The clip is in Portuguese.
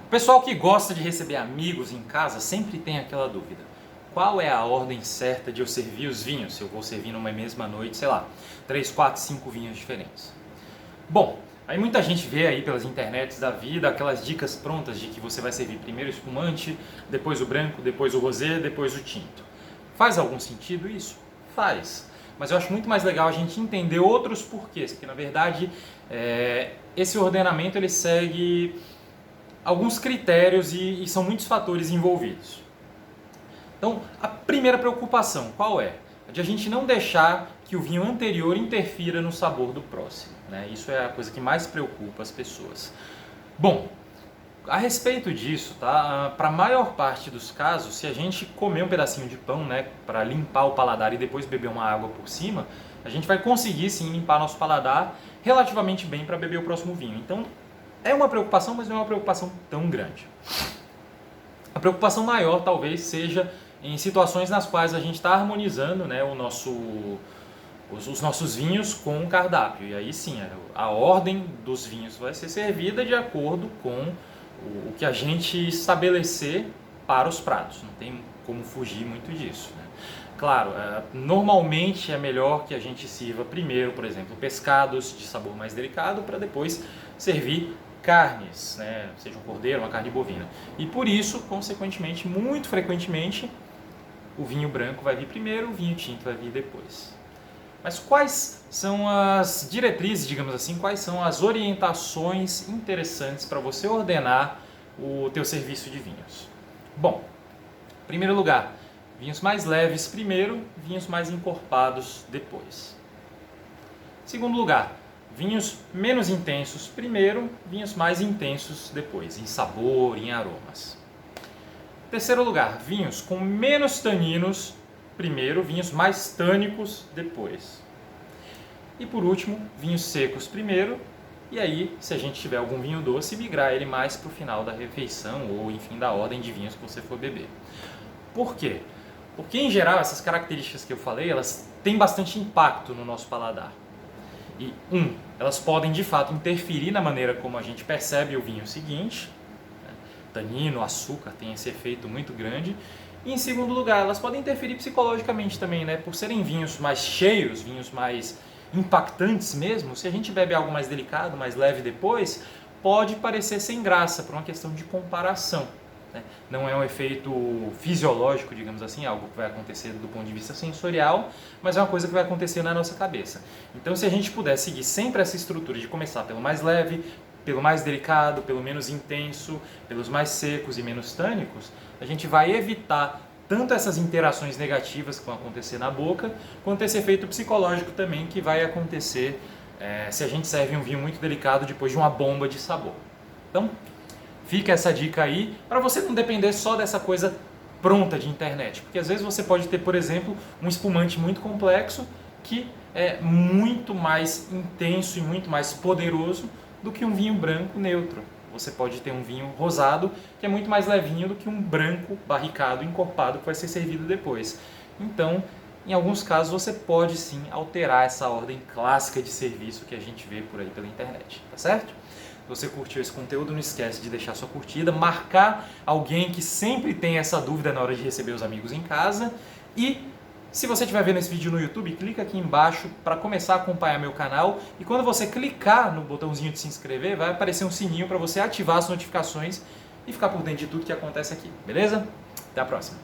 O pessoal que gosta de receber amigos em casa sempre tem aquela dúvida. Qual é a ordem certa de eu servir os vinhos? Se eu vou servir numa mesma noite, sei lá, 3, 4, 5 vinhos diferentes. Bom, aí muita gente vê aí pelas internets da vida aquelas dicas prontas de que você vai servir primeiro o espumante, depois o branco, depois o rosé, depois o tinto. Faz algum sentido isso? Faz. Mas eu acho muito mais legal a gente entender outros porquês, porque na verdade esse ordenamento ele segue alguns critérios e são muitos fatores envolvidos. Então, a primeira preocupação, qual é? A de a gente não deixar que o vinho anterior interfira no sabor do próximo, né? Isso é a coisa que mais preocupa as pessoas. Bom, a respeito disso, tá? Para a maior parte dos casos, se a gente comer um pedacinho de pão, né, para limpar o paladar e depois beber uma água por cima, a gente vai conseguir sim limpar nosso paladar relativamente bem para beber o próximo vinho. Então, é uma preocupação, mas não é uma preocupação tão grande. A preocupação maior talvez seja em situações nas quais a gente está harmonizando, né, os nossos vinhos com o cardápio. E aí sim, a ordem dos vinhos vai ser servida de acordo com o que a gente estabelecer para os pratos. Não tem como fugir muito disso, né? Claro, normalmente é melhor que a gente sirva primeiro, por exemplo, pescados de sabor mais delicado para depois servir carnes, né? Seja um cordeiro, uma carne bovina. E por isso, consequentemente, muito frequentemente, o vinho branco vai vir primeiro, o vinho tinto vai vir depois. Mas quais são as diretrizes, digamos assim, quais são as orientações interessantes para você ordenar o teu serviço de vinhos? Bom, em primeiro lugar, vinhos mais leves primeiro, vinhos mais encorpados depois. Em segundo lugar, vinhos menos intensos primeiro, vinhos mais intensos depois, em sabor, em aromas. Em terceiro lugar, vinhos com menos taninos primeiro, vinhos mais tânicos depois. E por último, vinhos secos primeiro, e aí, se a gente tiver algum vinho doce, migrar ele mais para o final da refeição ou, enfim, da ordem de vinhos que você for beber. Por quê? Porque, em geral, essas características que eu falei, elas têm bastante impacto no nosso paladar. E, elas podem, de fato, interferir na maneira como a gente percebe o vinho seguinte. Tanino, açúcar, tem esse efeito muito grande. E, em segundo lugar, elas podem interferir psicologicamente também, né? Por serem vinhos mais cheios, vinhos mais impactantes mesmo, se a gente bebe algo mais delicado, mais leve depois, pode parecer sem graça, por uma questão de comparação. Não é um efeito fisiológico, digamos assim, algo que vai acontecer do ponto de vista sensorial, mas é uma coisa que vai acontecer na nossa cabeça. Então, se a gente puder seguir sempre essa estrutura de começar pelo mais leve, pelo mais delicado, pelo menos intenso, pelos mais secos e menos tânicos, a gente vai evitar tanto essas interações negativas que vão acontecer na boca, quanto esse efeito psicológico também que vai acontecer se a gente serve um vinho muito delicado depois de uma bomba de sabor. Então, fica essa dica aí, para você não depender só dessa coisa pronta de internet. Porque às vezes você pode ter, por exemplo, um espumante muito complexo que é muito mais intenso e muito mais poderoso do que um vinho branco neutro. Você pode ter um vinho rosado que é muito mais levinho do que um branco barricado, encorpado, que vai ser servido depois. Então, em alguns casos, você pode sim alterar essa ordem clássica de serviço que a gente vê por aí pela internet, tá certo? Se você curtiu esse conteúdo, não esquece de deixar sua curtida, marcar alguém que sempre tem essa dúvida na hora de receber os amigos em casa. E se você estiver vendo esse vídeo no YouTube, clica aqui embaixo para começar a acompanhar meu canal. E quando você clicar no botãozinho de se inscrever, vai aparecer um sininho para você ativar as notificações e ficar por dentro de tudo que acontece aqui, beleza? Até a próxima!